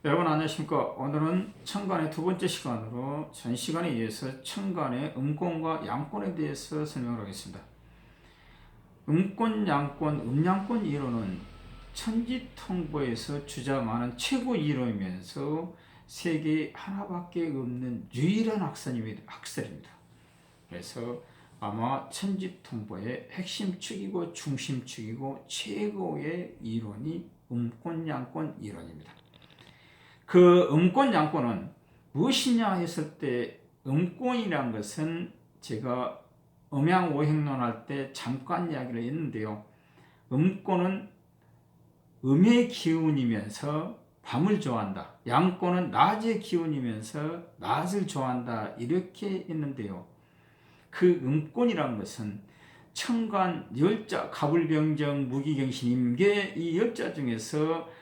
여러분 안녕하십니까. 오늘은 천간의 두 번째 시간으로 전 시간에 이어서 천간의 음권과 양권에 대해서 설명을 하겠습니다. 음권, 양권, 음양권 이론은 천지통보에서 주장하는 최고 이론이면서 세계에 하나밖에 없는 유일한 학설입니다. 그래서 아마 천지통보의 핵심축이고 중심축이고 최고의 이론이 음권, 양권 이론입니다. 그 음권 양권은 무엇이냐 했을 때 음권이란 것은 제가 음양오행론 할 때 잠깐 이야기를 했는데요. 음권은 음의 기운이면서 밤을 좋아한다. 양권은 낮의 기운이면서 낮을 좋아한다. 이렇게 했는데요. 그 음권이란 것은 천간, 열자, 가불병정, 무기경신, 임계 이 열자 중에서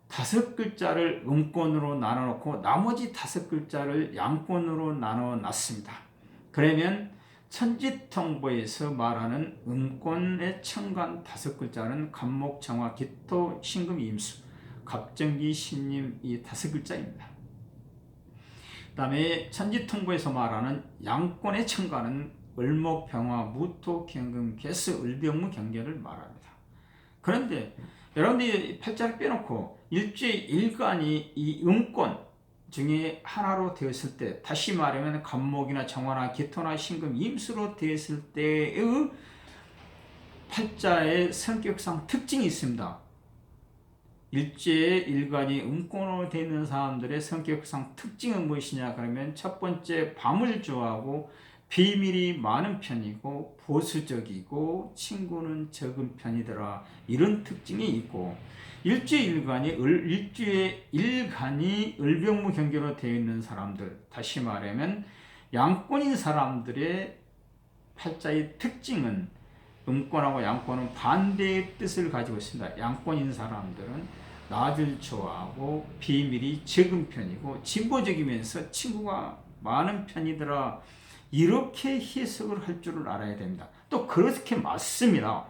5글자를 음권으로 나눠놓고 나머지 5글자를 양권으로 나눠놨습니다. 그러면 천지통보에서 말하는 음권의 천간 5글자는 갑목, 정화, 기토, 신금, 임수, 갑정기, 신임 이 5글자입니다. 그 다음에 천지통보에서 말하는 양권의 천간은 을목, 병화, 무토, 경금, 개수, 을병무, 경계를 말합니다. 그런데 여러분들이 팔자를 빼놓고 일주의 일간이 이 음권 중에 하나로 되었을 때, 다시 말하면 갑목이나 정화나 기토나 신금, 임수로 되었을 때의 팔자의 성격상 특징이 있습니다. 일주의 일간이 음권으로 되어 있는 사람들의 성격상 특징은 무엇이냐 그러면 첫 번째 밤을 좋아하고 비밀이 많은 편이고 보수적이고 친구는 적은 편이더라, 이런 특징이 있고, 일주의 일간이 을병무 경계로 되어 있는 사람들, 다시 말하면 양권인 사람들의 팔자의 특징은 음권하고 양권은 반대의 뜻을 가지고 있습니다. 양권인 사람들은 낮을 좋아하고 비밀이 적은 편이고 진보적이면서 친구가 많은 편이더라, 이렇게 해석을 할 줄을 알아야 됩니다. 또 그렇게 맞습니다.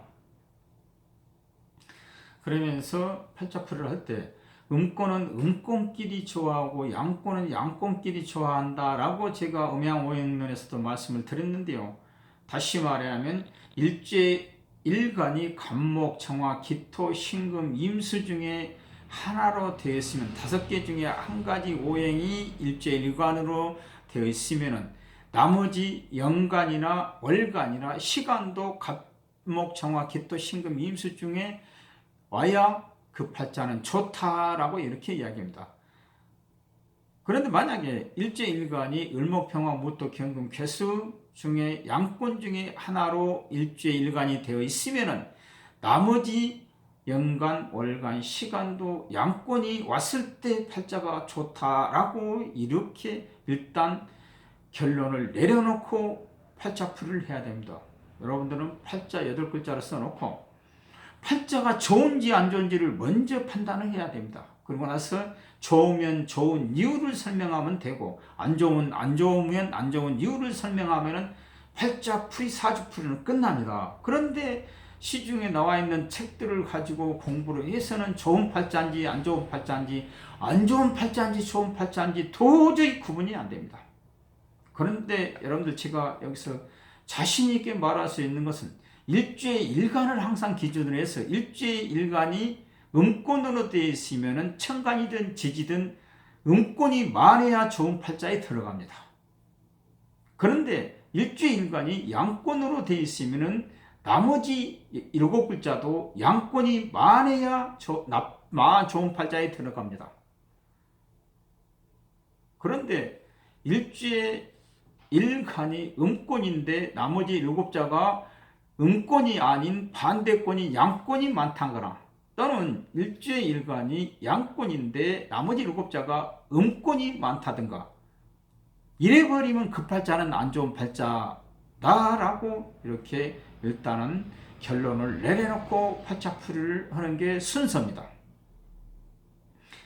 그러면서 팔자풀이를 할 때 음권은 음권끼리 좋아하고 양권은 양권끼리 좋아한다라고 제가 음양오행론에서도 말씀을 드렸는데요. 다시 말하면 일주의 일간이 갑목, 정화, 기토, 신금, 임수 중에 하나로 되어 있으면, 5개 중에 한 가지 오행이 일주의 일간으로 되어 있으면 나머지 연간이나 월간이나 시간도 갑목, 정화, 기토, 신금, 임수 중에 와야 그 팔자는 좋다라고 이렇게 이야기합니다. 그런데 만약에 일주일간이 을목, 병화, 무토, 경금, 괴수 중에 양권 중에 하나로 일주일간이 되어 있으면은 나머지 연간, 월간, 시간도 양권이 왔을 때 팔자가 좋다라고 이렇게 일단 결론을 내려놓고 팔자풀이를 해야 됩니다. 여러분들은 팔자 8글자를 써놓고 팔자가 좋은지 안 좋은지를 먼저 판단을 해야 됩니다. 그리고 나서 좋으면 좋은 이유를 설명하면 되고, 안 좋으면 안 좋은 이유를 설명하면 팔자풀이, 사주풀이는 끝납니다. 그런데 시중에 나와 있는 책들을 가지고 공부를 해서는 좋은 팔자인지 안 좋은 팔자인지, 안 좋은 팔자인지 좋은 팔자인지 도저히 구분이 안 됩니다. 그런데 여러분들, 제가 여기서 자신 있게 말할 수 있는 것은 일주의 일간을 항상 기준으로 해서 일주의 일간이 음권으로 되어 있으면 천간이든 지지든 음권이 많아야 좋은 팔자에 들어갑니다. 그런데 일주의 일간이 양권으로 되어 있으면 나머지 7글자도 양권이 많아야 좋은 팔자에 들어갑니다. 그런데 일주의 일간이 음권인데 나머지 7자가 음권이 아닌 반대권이 양권이 많다거나, 또는 일주의 일간이 양권인데 나머지 7자가 음권이 많다든가, 이래버리면 그 팔자는 안 좋은 팔자다라고 이렇게 일단은 결론을 내려놓고 팔자풀이를 하는 게 순서입니다.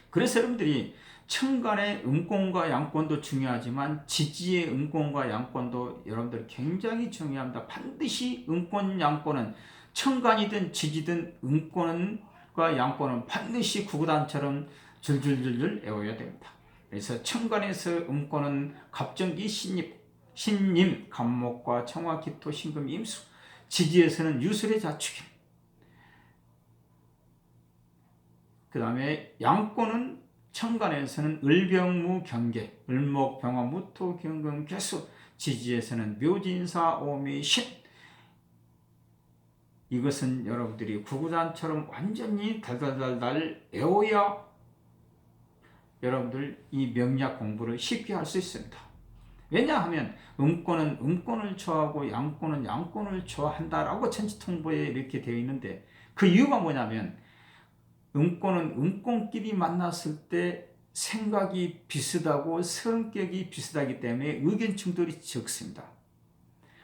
그래서 여러분들이 천간의 음권과 양권도 중요하지만 지지의 음권과 양권도 여러분들 굉장히 중요합니다. 반드시 음권, 양권은 천간이든 지지든 음권과 양권은 반드시 구구단처럼 줄줄줄줄 외워야 됩니다. 그래서 천간에서 음권은 갑정기 신님, 간목과 청화, 기토, 신금, 임수, 지지에서는 유술의 자축인. 그 다음에 양권은 천간에서는 을병무, 경계, 을목, 병화, 무토, 경금, 개수, 지지에서는 묘진사, 오미, 신. 이것은 여러분들이 구구단처럼 완전히 달달달달 외워야 여러분들 이 명리학 공부를 쉽게 할 수 있습니다. 왜냐하면 음권은 음권을 좋아하고 양권은 양권을 좋아한다라고 천지통보에 이렇게 되어 있는데, 그 이유가 뭐냐면 음권은 음권끼리 만났을 때 생각이 비슷하고 성격이 비슷하기 때문에 의견 충돌이 적습니다.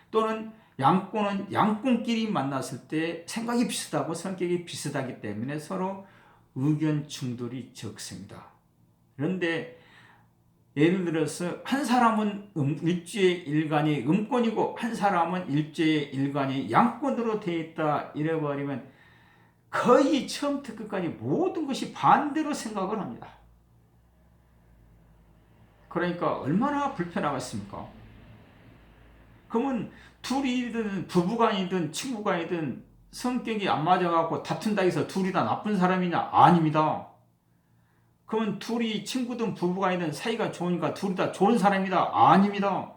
또는 양권은 양권끼리 만났을 때 생각이 비슷하고 성격이 비슷하기 때문에 서로 의견 충돌이 적습니다. 그런데 예를 들어서 한 사람은 일주의 일간이 음권이고 한 사람은 일주의 일간이 양권으로 되어 있다 이래버리면 거의 처음부터 끝까지 모든 것이 반대로 생각을 합니다. 그러니까 얼마나 불편하겠습니까? 그러면 둘이든 부부간이든 친구간이든 성격이 안 맞아갖고 다툰다 해서 둘이 다 나쁜 사람이냐? 아닙니다. 그러면 둘이 친구든 부부간이든 사이가 좋으니까 둘이 다 좋은 사람이다? 아닙니다.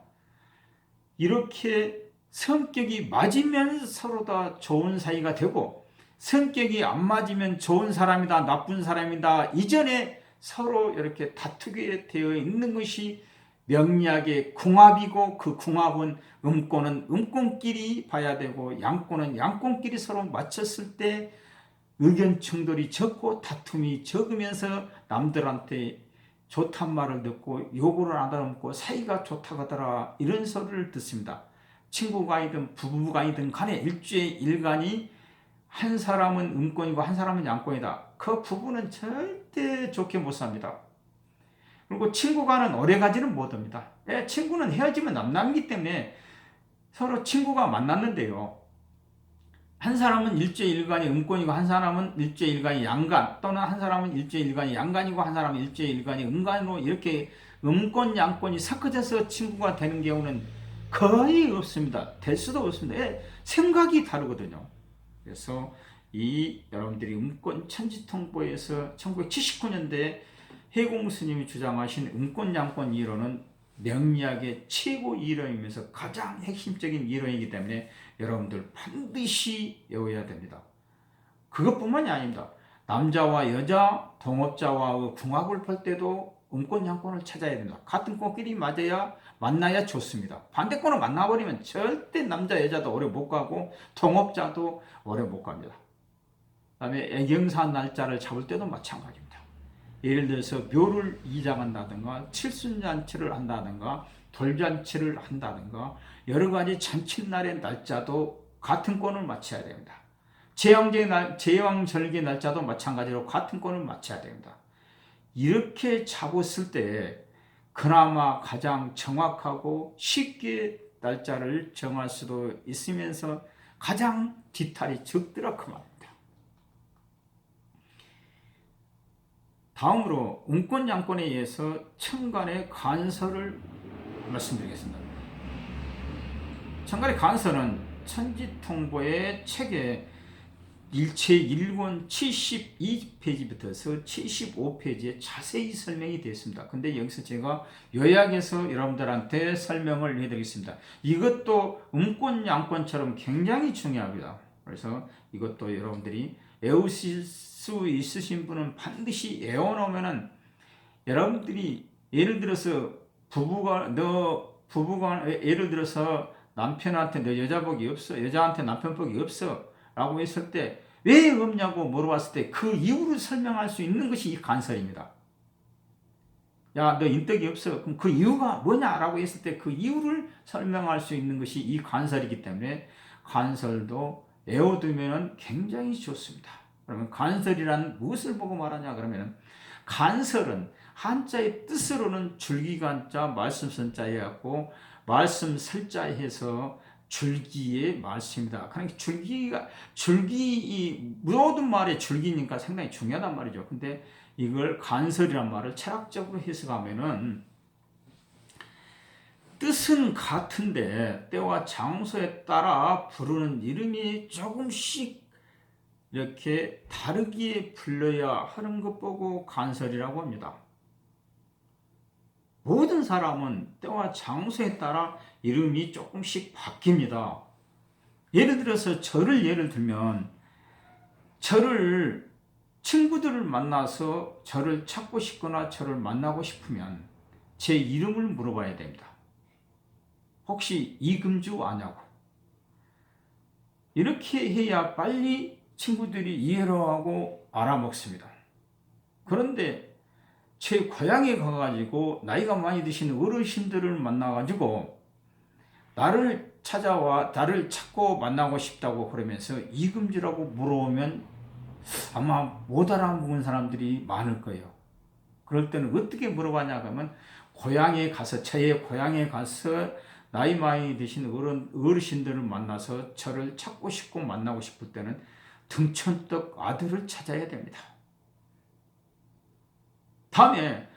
이렇게 성격이 맞으면 서로 다 좋은 사이가 되고, 성격이 안 맞으면 좋은 사람이다, 나쁜 사람이다 이전에 서로 이렇게 다투게 되어 있는 것이 명리학의 궁합이고, 그 궁합은 음권은 음권끼리 봐야 되고 양권은 양권끼리 서로 맞췄을 때 의견 충돌이 적고 다툼이 적으면서 남들한테 좋단 말을 듣고 요구를 안 하고 사이가 좋다고 하더라 이런 소리를 듣습니다. 친구간이든 부부간이든 간에 일주의 일간이 한 사람은 음권이고 한 사람은 양권이다. 그 부부는 절대 좋게 못 삽니다. 그리고 친구간은 오래가지는 못합니다. 친구는 헤어지면 남남이기 때문에 서로 친구가 만났는데요, 한 사람은 일제일간이 음권이고 한 사람은 일제일간이 양간, 또는 한 사람은 일제일간이 양간이고 한 사람은 일제일간이 음간으로 이렇게 음권 양권이 섞어져서 친구가 되는 경우는 거의 없습니다. 될 수도 없습니다. 생각이 다르거든요. 그래서 이 여러분들이 음권 천지통보에서 1979년대에 해공 스님이 주장하신 음권 양권 이론은 명리학의 최고 이론이면서 가장 핵심적인 이론이기 때문에 여러분들 반드시 외워야 됩니다. 그것뿐만이 아닙니다. 남자와 여자, 동업자와의 궁합을 볼 때도 음권 양권을 찾아야 됩니다. 같은 꼴끼리 만나야 좋습니다. 반대권을 만나버리면 절대 남자 여자도 오래 못 가고 동업자도 오래 못 갑니다. 그 다음에 애경사 날짜를 잡을 때도 마찬가지입니다. 예를 들어서 묘를 이장한다든가 칠순잔치를 한다든가 돌잔치를 한다든가 여러 가지 잔칫날의 날짜도 같은 권을 맞춰야 됩니다. 제왕절개 날짜도 마찬가지로 같은 권을 맞춰야 됩니다. 이렇게 잡았을 때 그나마 가장 정확하고 쉽게 날짜를 정할 수도 있으면서 가장 뒤탈이 적더라 그 말입니다. 다음으로 음권 양권에 의해서 천간의 간설을 말씀드리겠습니다. 천간의 간설은 천지통보의 책에 일체 1권 72페이지부터서 75페이지에 자세히 설명이 되어 있습니다. 근데 여기서 제가 요약해서 여러분들한테 설명을 해드리겠습니다. 이것도 음권 양권처럼 굉장히 중요합니다. 그래서 이것도 여러분들이 외우실 수 있으신 분은 반드시 외워놓으면은 여러분들이 예를 들어서 부부가 예를 들어서 남편한테 너 여자복이 없어, 여자한테 남편복이 없어 라고 했을 때 왜 없냐고 물어봤을 때 그 이유를 설명할 수 있는 것이 이 간설입니다. 야, 너 인덕이 없어. 그럼 그 이유가 뭐냐라고 했을 때 그 이유를 설명할 수 있는 것이 이 간설이기 때문에 간설도 외워두면 굉장히 좋습니다. 그러면 간설이란 무엇을 보고 말하냐 그러면 간설은 한자의 뜻으로는 줄기간자 말씀선자에 갖고 말씀설자 해서 줄기의 말씀이다. 그러니까 줄기 이 모든 말의 줄기니까 상당히 중요하단 말이죠. 근데 이걸 간설이란 말을 철학적으로 해석하면은 뜻은 같은데 때와 장소에 따라 부르는 이름이 조금씩 이렇게 다르게 불러야 하는 것 보고 간설이라고 합니다. 모든 사람은 때와 장소에 따라 이름이 조금씩 바뀝니다. 예를 들어서 저를 예를 들면 저를 친구들을 만나서 저를 찾고 싶거나 저를 만나고 싶으면 제 이름을 물어봐야 됩니다. 혹시 이금주 아냐고. 이렇게 해야 빨리 친구들이 이해를 하고 알아먹습니다. 그런데 제 고향에 가가지고 나이가 많이 드신 어르신들을 만나가지고 나를 찾아와 나를 찾고 만나고 싶다고 그러면서 이금주라고 물어보면 아마 못 알아먹은 사람들이 많을 거예요. 그럴 때는 어떻게 물어봤냐 하면 고향에 가서 저의 고향에 가서 나이 많이 드신 어르신들을 만나서 저를 찾고 싶고 만나고 싶을 때는 등촌떡 아들을 찾아야 됩니다. 다음에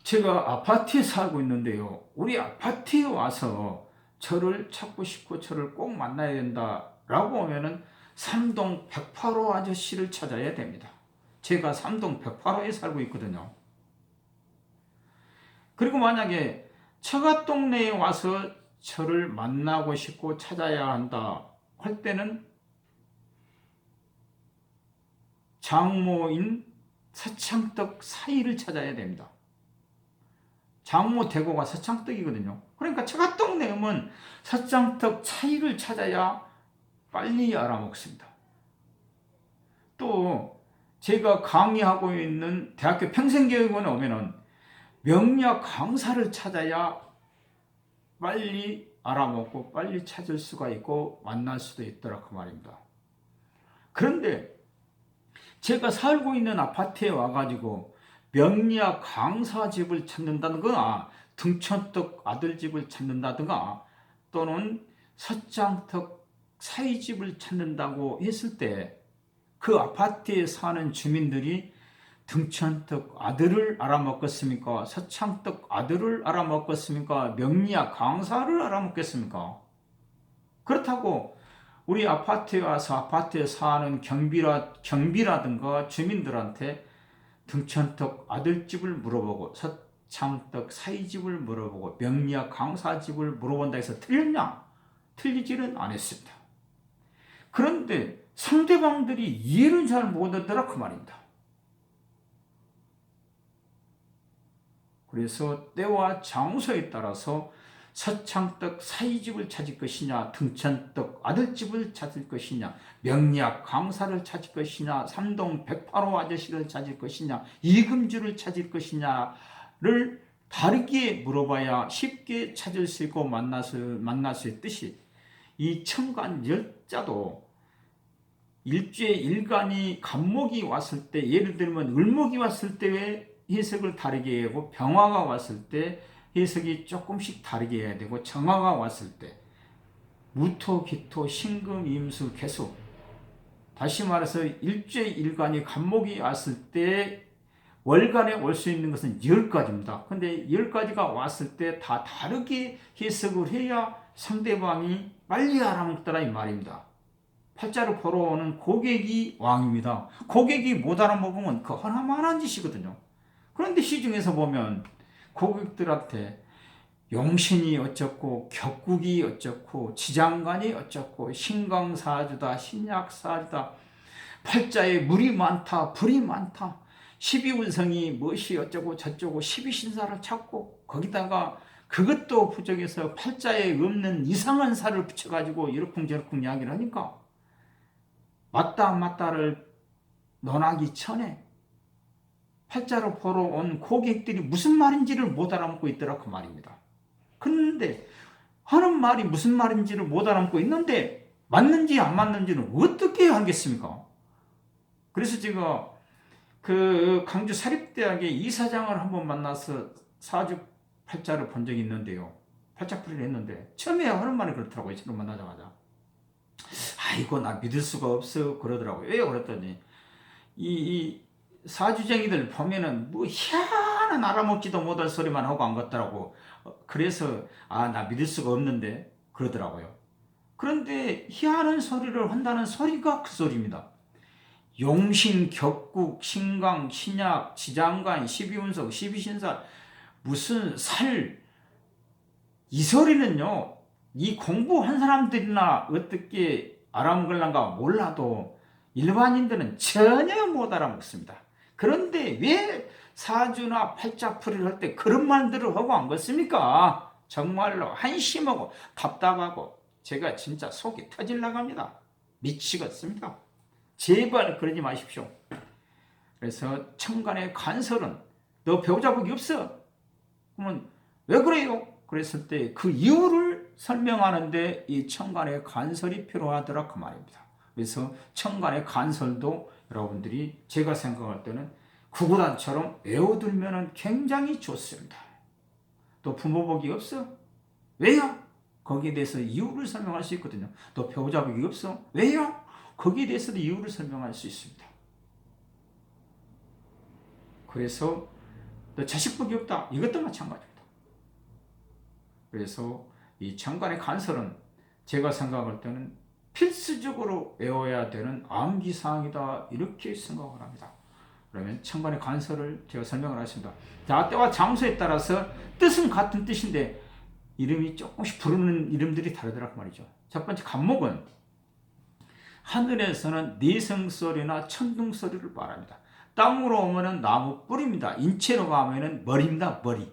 제가 아파트에 살고 있는데요. 우리 아파트에 와서 저를 찾고 싶고 저를 꼭 만나야 된다라고 하면은 3동 108호 아저씨를 찾아야 됩니다. 제가 3동 108호에 살고 있거든요. 그리고 만약에 처가 동네에 와서 저를 만나고 싶고 찾아야 한다 할 때는 장모인 서창떡 사이를 찾아야 됩니다. 장모 대고가 서창떡이거든요. 그러니까 처가 동네에 오면 서창떡 사이를 찾아야 빨리 알아먹습니다. 또 제가 강의하고 있는 대학교 평생교육원에 오면은 명리학 강사를 찾아야 빨리 알아먹고 빨리 찾을 수가 있고 만날 수도 있더라 그 말입니다. 그런데 제가 살고 있는 아파트에 와가지고 명리학 강사 집을 찾는다든가 등촌떡 아들 집을 찾는다든가 또는 서창떡 사이 집을 찾는다고 했을 때 그 아파트에 사는 주민들이 등촌떡 아들을 알아먹겠습니까? 서창떡 아들을 알아먹겠습니까? 명리학 강사를 알아먹겠습니까? 그렇다고 우리 아파트에 와서 아파트에 사는 경비라든가 주민들한테 등촌떡 아들집을 물어보고 서창떡 사이집을 물어보고 명리학 강사집을 물어본다 해서 틀렸냐? 틀리지는 않았습니다. 그런데 상대방들이 이해를 잘 못하더라 그 말입니다. 그래서 때와 장소에 따라서 서창떡 사이집을 찾을 것이냐, 등촌떡 아들집을 찾을 것이냐, 명리학 강사를 찾을 것이냐, 3동 108호 아저씨를 찾을 것이냐, 이금주를 찾을 것이냐를 다르게 물어봐야 쉽게 찾을 수 있고 만날 수 있듯이 이 천간 열자도 일주에 일간이 간목이 왔을 때 예를 들면 을목이 왔을 때의 해석을 다르게 하고 병화가 왔을 때 해석이 조금씩 다르게 해야 되고 정화가 왔을 때 무토, 기토, 신금, 임수, 개수 다시 말해서 일주에 일간이 간목이 왔을 때 월간에 올 수 있는 것은 10가지입니다. 근데 10가지가 왔을 때 다 다르게 해석을 해야 상대방이 빨리 알아먹더라 이 말입니다. 팔자를 보러 오는 고객이 왕입니다. 고객이 못 알아먹으면 그 하나만한 짓이거든요. 그런데 시중에서 보면 고객들한테 용신이 어쩌고 격국이 어쩌고 지장간이 어쩌고 신강사주다 신약사주다 팔자에 물이 많다 불이 많다 12운성이 무엇이 어쩌고 저쩌고 12신사를 찾고 거기다가 그것도 부족해서 팔자에 없는 이상한 살을 붙여가지고 이러쿵저러쿵 이야기를 하니까 맞다 안 맞다를 논하기 전에 팔자를 보러 온 고객들이 무슨 말인지를 못 알아먹고 있더라 그 말입니다. 그런데 하는 말이 무슨 말인지를 못 알아먹고 있는데 맞는지 안 맞는지는 어떻게 알겠습니까? 그래서 제가 그 강주 사립대학의 이사장을 한번 만나서 사주 팔자를 본 적이 있는데요. 팔자풀이를 했는데 처음에 하는 말이 그렇더라고요. 저를 만나자마자. 아이고 나 믿을 수가 없어 그러더라고요. 왜요? 그랬더니 이 사주쟁이들 보면은 뭐 희한한 알아먹지도 못할 소리만 하고 안 갔더라고. 그래서 나 믿을 수가 없는데 그러더라고요. 그런데 희한한 소리를 한다는 소리가 그 소리입니다. 용신, 격국, 신강, 신약, 지장간, 십이운석, 십이신살, 무슨 살, 이 소리는요, 이 공부한 사람들이나 어떻게 알아먹을란가 몰라도 일반인들은 전혀 못 알아먹습니다. 그런데 왜 사주나 팔자풀이를 할 때 그런 말들을 하고 안 걷습니까? 정말로 한심하고 답답하고 제가 진짜 속이 터질라고 합니다. 미치겠습니다. 제발 그러지 마십시오. 그래서 천간의 간설은 너 배우자 복이 없어? 그러면 왜 그래요? 그랬을 때 그 이유를 설명하는데 이 천간의 간설이 필요하더라 그 말입니다. 그래서 천간의 간설도 여러분들이 제가 생각할 때는 구구단처럼 외워두면 굉장히 좋습니다. 또 부모 복이 없어? 왜요? 거기에 대해서 이유를 설명할 수 있거든요. 또 배우자 복이 없어? 왜요? 거기에 대해서도 이유를 설명할 수 있습니다. 그래서 너 자식 복이 없다. 이것도 마찬가지입니다. 그래서 이 천간의 간설은 제가 생각할 때는 필수적으로 외워야 되는 암기사항이다 이렇게 생각을 합니다. 그러면 천간의 간설을 제가 설명을 하겠습니다. 자, 때와 장소에 따라서 뜻은 같은 뜻인데 이름이 조금씩 부르는 이름들이 다르더라 그 말이죠. 첫 번째 간목은 하늘에서는 내성소리나 천둥소리를 말합니다. 땅으로 오면은 나무 뿌리입니다. 인체로 가면은 머리입니다. 머리.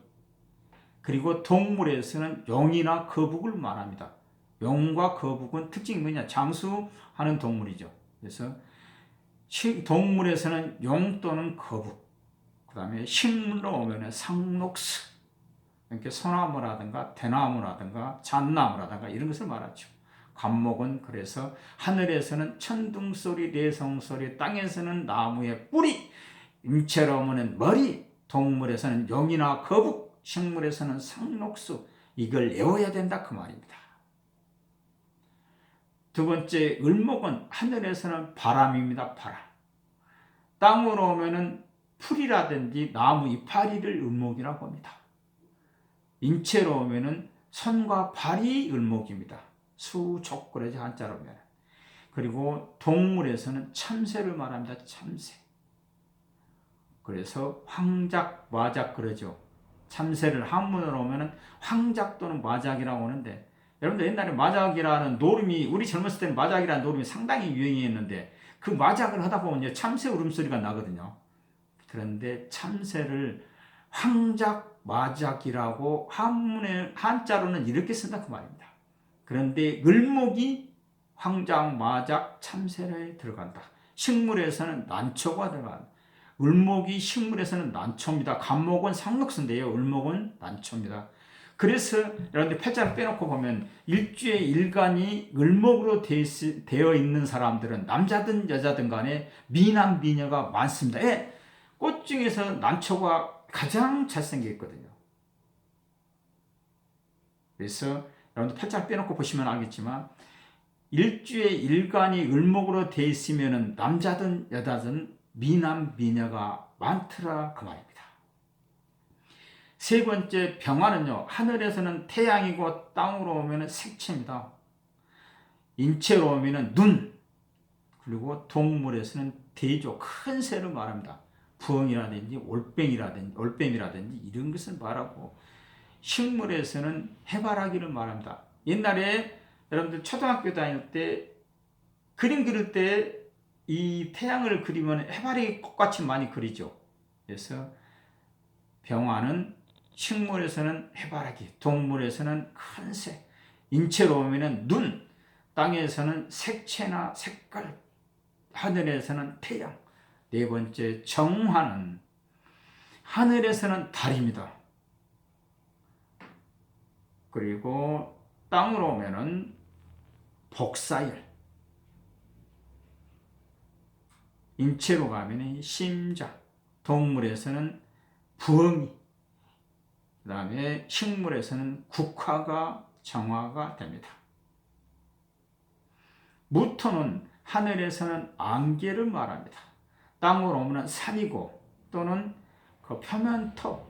그리고 동물에서는 용이나 거북을 말합니다. 용과 거북은 특징이 뭐냐? 장수하는 동물이죠. 그래서 동물에서는 용 또는 거북, 그 다음에 식물로 오면 상록수, 이렇게 소나무라든가 대나무라든가 잣나무라든가 이런 것을 말하죠. 간목은 그래서 하늘에서는 천둥소리, 내성소리, 땅에서는 나무의 뿌리, 인체로 오면 머리, 동물에서는 용이나 거북, 식물에서는 상록수, 이걸 외워야 된다 그 말입니다. 두 번째 을목은 하늘에서는 바람입니다. 바람. 땅으로 오면은 풀이라든지 나무 이파리를 을목이라고 합니다. 인체로 오면은 손과 발이 을목입니다. 수족그러지 한자로 오면. 그리고 동물에서는 참새를 말합니다. 참새. 그래서 황작, 마작 그러죠. 참새를 한문으로 오면은 황작 또는 마작이라고 하는데, 여러분들 옛날에 마작이라는 노름이, 우리 젊었을 때는 마작이라는 노름이 상당히 유행했는데 그 마작을 하다 보면 이제 참새 울음소리가 나거든요. 그런데 참새를 황작, 마작이라고 한자로는 이렇게 쓴다 그 말입니다. 그런데 을목이 황작, 마작, 참새에 들어간다. 식물에서는 난초가 들어간다. 을목이 식물에서는 난초입니다. 간목은 상록수인데요. 을목은 난초입니다. 그래서 여러분들 팔자를 빼놓고 보면 일주의 일간이 을목으로 되어 있는 사람들은 남자든 여자든 간에 미남 미녀가 많습니다. 예, 꽃 중에서 난초가 가장 잘생겼거든요. 그래서 여러분들 팔자를 빼놓고 보시면 알겠지만 일주의 일간이 을목으로 되어 있으면 남자든 여자든 미남 미녀가 많더라 그 말입니다. 세 번째 병화는요, 하늘에서는 태양이고 땅으로 오면 색채입니다. 인체로 오면 눈, 그리고 동물에서는 대조, 큰 새를 말합니다. 부엉이라든지 올빼미라든지 이런 것을 말하고, 식물에서는 해바라기를 말합니다. 옛날에 여러분들 초등학교 다닐 때 그림 그릴 때 이 태양을 그리면 해바라기 꽃같이 많이 그리죠. 그래서 병화는 식물에서는 해바라기, 동물에서는 큰 새, 인체로 오면 눈, 땅에서는 색채나 색깔, 하늘에서는 태양. 네 번째 정화는 하늘에서는 달입니다. 그리고 땅으로 오면은 복사열, 인체로 가면 심장, 동물에서는 부엉이, 그 다음에 식물에서는 국화가 정화가 됩니다. 무토는 하늘에서는 안개를 말합니다. 땅으로 오면 산이고 또는 그 표면토,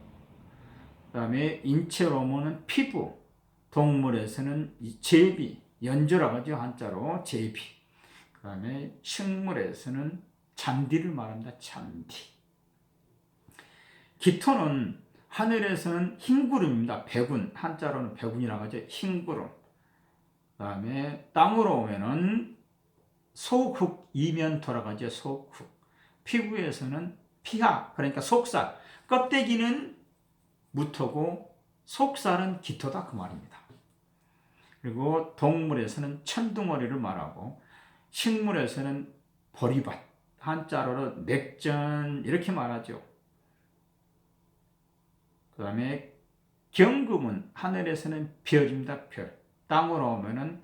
그 다음에 인체로 오면 피부, 동물에서는 제비, 연조라고 하죠. 한자로 제비. 그 다음에 식물에서는 잔디를 말합니다. 잔디. 기토는 하늘에서는 흰구름입니다. 백운, 한자로는 백운이라고 하죠. 흰구름. 그 다음에 땅으로 오면은 소국 이면토라고 하죠. 소국. 피부에서는 피하, 그러니까 속살. 껍데기는 무토고 속살은 기토다 그 말입니다. 그리고 동물에서는 천둥오리를 말하고 식물에서는 보리밭, 한자로는 맥전 이렇게 말하죠. 그 다음에 경금은 하늘에서는 별입니다. 별. 땅으로 오면은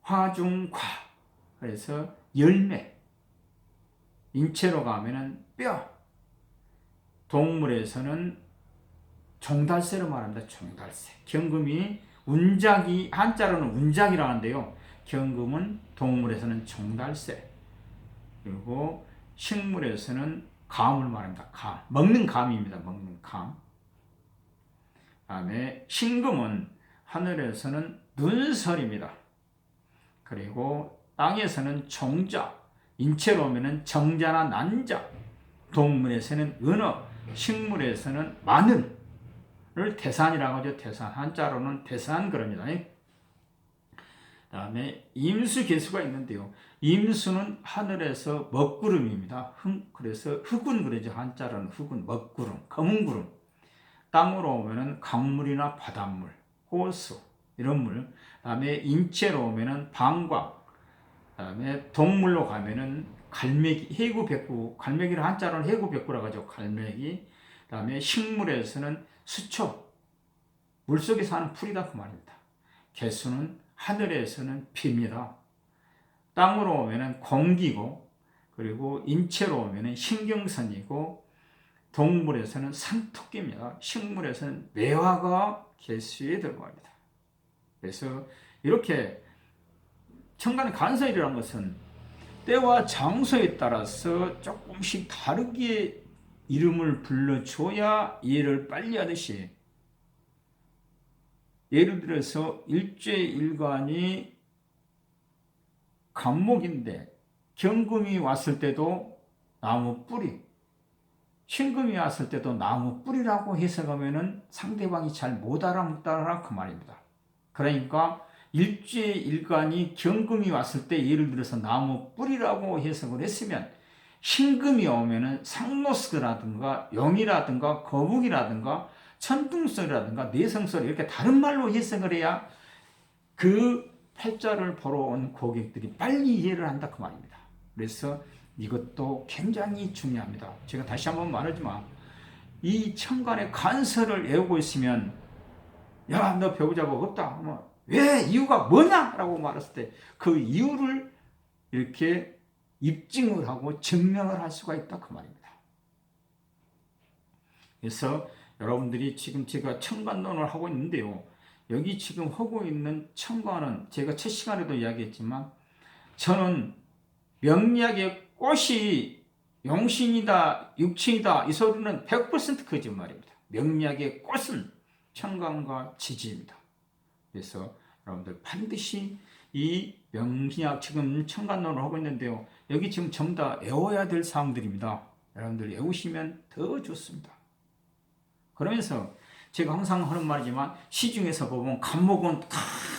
화중과, 그래서 열매. 인체로 가면은 뼈. 동물에서는 종달새로 말합니다. 종달새. 경금이 운작이, 한자로는 운작이라고 하는데요. 경금은 동물에서는 종달새. 그리고 식물에서는 감을 말합니다. 감. 먹는 감입니다. 먹는 감. 다음에 신금은 하늘에서는 눈설입니다. 그리고 땅에서는 종자, 인체로 오면은 정자나 난자, 동물에서는 은어, 식물에서는 마늘을 태산이라고 하죠. 태산. 한자로는 태산 그럽니다. 다음에 임수개수가 있는데요. 임수는 하늘에서 먹구름입니다. 그래서 흑운 그러죠. 한자로는 흑운, 먹구름, 검은 구름. 땅으로 오면은 강물이나 바닷물, 호수 이런 물. 다음에 인체로 오면은 방광. 다음에 동물로 가면은 갈매기, 해구백구, 갈매기를 한자로는 해구백구라고 하죠. 갈매기. 다음에 식물에서는 수초, 물속에 사는 풀이다 그 말입니다. 개수는 하늘에서는 피입니다. 땅으로 오면은 공기고, 그리고 인체로 오면은 신경선이고, 동물에서는 산토끼입니다. 식물에서는 매화가 개수에 들어갑니다. 그래서 이렇게 천간의 간서일이라는 것은 때와 장소에 따라서 조금씩 다르게 이름을 불러줘야 이해를 빨리 하듯이, 예를 들어서 일제일관이 간목인데 경금이 왔을 때도 나무 뿌리, 신금이 왔을 때도 나무 뿌리라고 해석하면은 상대방이 잘 못 알아먹더라 그 말입니다. 그러니까 일제일관이 경금이 왔을 때 예를 들어서 나무 뿌리라고 해석을 했으면 신금이 오면은 상노스라든가 용이라든가 거북이라든가 천둥소리라든가 내성소리 이렇게 다른 말로 해석을 해야 그 팔자를 보러 온 고객들이 빨리 이해를 한다 그 말입니다. 그래서 이것도 굉장히 중요합니다. 제가 다시 한번 말하지만 이 천간의 간서를 외우고 있으면 야, 너 배우자가 없다. 왜? 이유가 뭐냐? 라고 말했을 때 그 이유를 이렇게 입증을 하고 증명을 할 수가 있다 그 말입니다. 그래서 여러분들이 지금 제가 천간론을 하고 있는데요. 여기 지금 하고 있는 천간은 제가 첫 시간에도 이야기했지만 저는 명리학의 꽃이 용신이다, 육친이다 이 소리는 100% 거짓말입니다. 명리학의 꽃은 천간과 지지입니다. 그래서 여러분들 반드시 이 명리학 지금 천간론을 하고 있는데요. 여기 지금 전부 다 외워야 될 사항들입니다. 여러분들 외우시면 더 좋습니다. 그러면서 제가 항상 하는 말이지만 시중에서 보면 간목은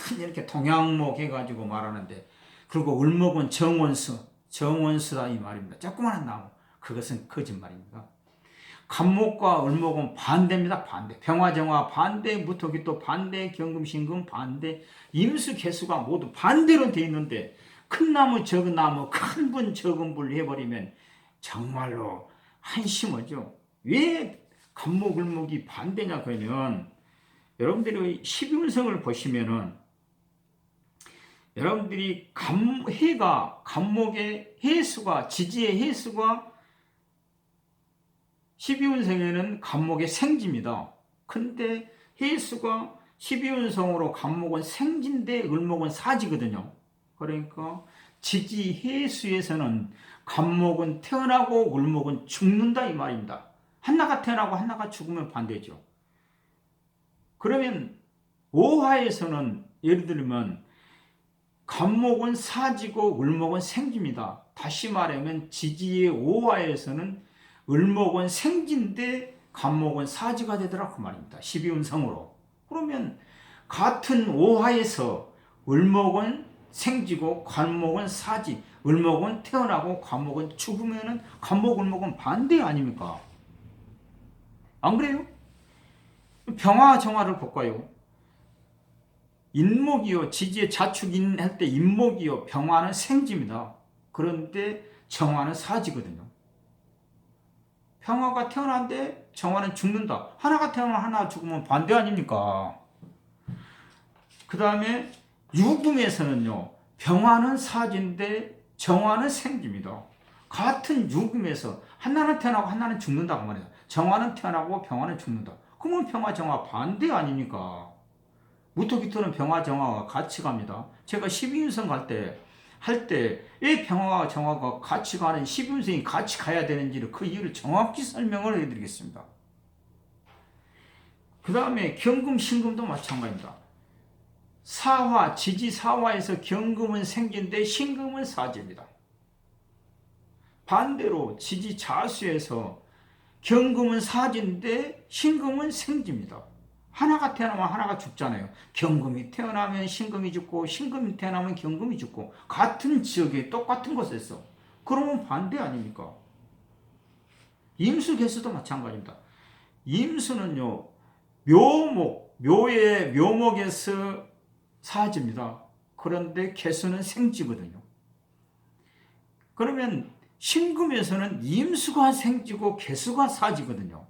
큰 이렇게 동양목 해가지고 말하는데 그리고 을목은 정원수다 이 말입니다. 조그마한 나무. 그것은 거짓말입니다. 간목과 을목은 반대입니다. 반대. 병화정화 반대, 무토기토 반대, 경금신금 반대, 임수개수가 모두 반대로 되어 있는데 큰 나무 적은 나무 큰 분 적은 불 해버리면 정말로 한심하죠. 왜 간목 을목이 반대냐 그러면 여러분들이 12운성을 보시면은 여러분들이 해가 간목의 해수가 지지의 해수가 12운성에는 간목의 생지입니다. 근데 해수가 12운성으로 간목은 생지인데 을목은 사지거든요. 그러니까 지지해수에서는 간목은 태어나고 을목은 죽는다 이 말입니다. 하나가 태어나고 하나가 죽으면 반대죠. 그러면 오화에서는 예를 들면 간목은 사지고 을목은 생깁니다. 다시 말하면 지지의 오화에서는 을목은 생진데 간목은 사지가 되더라 그 말입니다. 12운성으로. 그러면 같은 오화에서 을목은 생지고 간목은 사지, 을목은 태어나고 간목은 죽으면은 간목 을목은 반대 아닙니까? 안 그래요? 병화 정화를 볼까요? 인목이요, 지지의 자축인 할 때 인목이요, 병화는 생지입니다. 그런데 정화는 사지거든요. 병화가 태어난데 정화는 죽는다. 하나가 태어나면 하나 죽으면 반대 아닙니까? 그 다음에 유금에서는요, 병화는 사지인데 정화는 생깁니다. 같은 유금에서 하나는 태어나고 하나는 죽는다고 말해요. 정화는 태어나고 병화는 죽는다. 그러면 병화 정화 반대 아닙니까? 무토기토는 병화 정화가 같이 갑니다. 제가 12운성 할 때 왜 병화와 정화가 같이 가는 12운성이 같이 가야 되는지를 그 이유를 정확히 설명을 해드리겠습니다. 그 다음에 경금, 신금도 마찬가지입니다. 사화, 지지 사화에서 경금은 생긴데 신금은 사지입니다. 반대로 지지 자수에서 경금은 사지인데 신금은 생지입니다. 하나가 태어나면 하나가 죽잖아요. 경금이 태어나면 신금이 죽고 신금이 태어나면 경금이 죽고 같은 지역에 똑같은 곳에서 그러면 반대 아닙니까? 임수 개수도 마찬가지입니다. 임수는요, 묘의 묘목에서 사지입니다. 그런데 개수는 생지거든요. 그러면 신금에서는 임수가 생지고 개수가 사지거든요.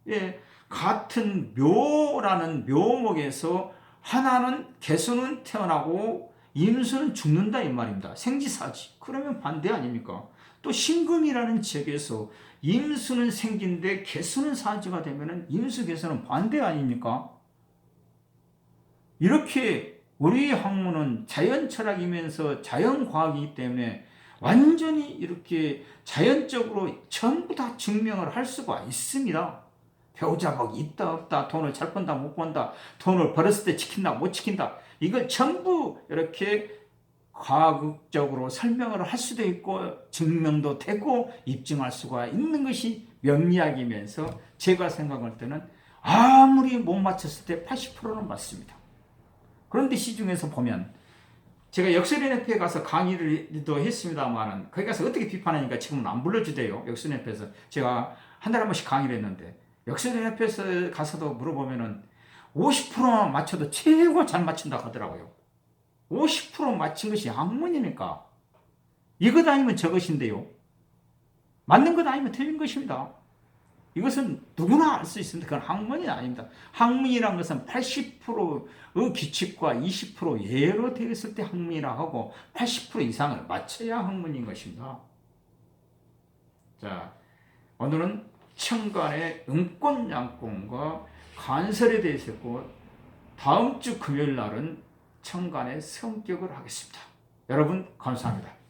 예, 같은 묘라는 묘목에서 하나는 개수는 태어나고 임수는 죽는다 이 말입니다. 생지사지. 그러면 반대 아닙니까? 또 신금이라는 지역에서 임수는 생긴데 개수는 사지가 되면은 임수 개수는 반대 아닙니까? 이렇게 우리 학문은 자연철학이면서 자연과학이기 때문에 완전히 이렇게 자연적으로 전부 다 증명을 할 수가 있습니다. 배우자복 있다 없다, 돈을 잘 번다 못 번다, 돈을 벌었을 때 지킨다 못 지킨다, 이걸 전부 이렇게 과학적으로 설명을 할 수도 있고 증명도 되고 입증할 수가 있는 것이 명리학이면서 제가 생각할 때는 아무리 못 맞췄을 때 80%는 맞습니다. 그런데 시중에서 보면 제가 역설연합회에 가서 강의를도 했습니다만은 거기 가서 어떻게 비판하니까 지금은 안 불러주대요. 역설연합회에서 제가 한 달에 한 번씩 강의를 했는데 역설연합회에서 가서도 물어보면은 50%만 맞춰도 최고 잘 맞춘다고 하더라고요. 50% 맞힌 것이 학문이니까 이것 아니면 저것인데요. 맞는 것 아니면 틀린 것입니다. 이것은 누구나 알 수 있습니다. 그건 학문이 아닙니다. 학문이라는 것은 80%의 규칙과 20% 예로 되어 있을 때 학문이라 하고 80% 이상을 맞춰야 학문인 것입니다. 자, 오늘은 천간의 음권양권과 간설에 대해서 했고 다음 주 금요일 날은 천간의 성격을 하겠습니다. 여러분 감사합니다.